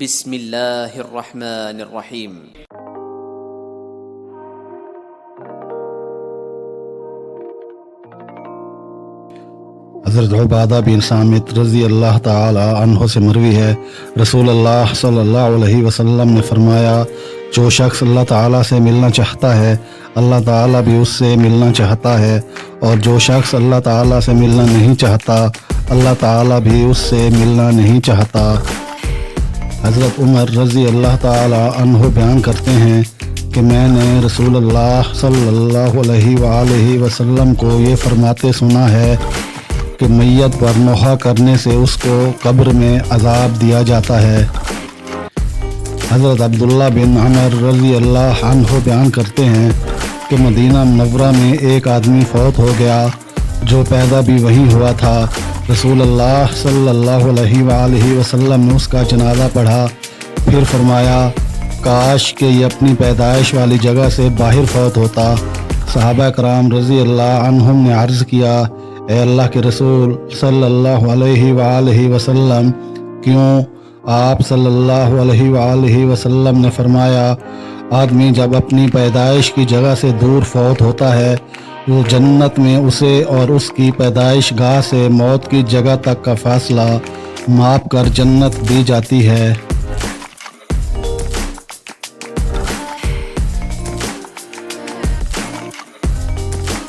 بسم اللہ الرحمن الرحیم۔ حضرت عبادہ بن صامت رضی اللہ تعالی عنہ سے مروی ہے، رسول اللہ صلی اللہ علیہ وسلم نے فرمایا، جو شخص اللہ تعالیٰ سے ملنا چاہتا ہے اللہ تعالیٰ بھی اس سے ملنا چاہتا ہے، اور جو شخص اللہ تعالیٰ سے ملنا نہیں چاہتا اللہ تعالیٰ بھی اس سے ملنا نہیں چاہتا۔ حضرت عمر رضی اللہ تعالی عنہ بیان کرتے ہیں کہ میں نے رسول اللہ صلی اللہ علیہ وآلہ وسلم کو یہ فرماتے سنا ہے کہ میت پر نوحہ کرنے سے اس کو قبر میں عذاب دیا جاتا ہے۔ حضرت عبداللہ بن عمر رضی اللہ عنہ بیان کرتے ہیں کہ مدینہ منورہ میں ایک آدمی فوت ہو گیا جو پیدا بھی وہیں ہوا تھا۔ رسول اللہ صلی اللہ علیہ وآلہ وسلم نے اس کا جنازہ پڑھا، پھر فرمایا کاش کہ یہ اپنی پیدائش والی جگہ سے باہر فوت ہوتا۔ صحابہ کرام رضی اللہ عنہم نے عرض کیا، اے اللہ کے رسول صلی اللہ علیہ وآلہ وسلم، کیوں؟ آپ صلی اللہ علیہ وآلہ وسلم نے فرمایا، آدمی جب اپنی پیدائش کی جگہ سے دور فوت ہوتا ہے وہ جنت میں اسے اور اس کی پیدائش گاہ سے موت کی جگہ تک کا فاصلہ ماپ کر جنت دی جاتی ہے۔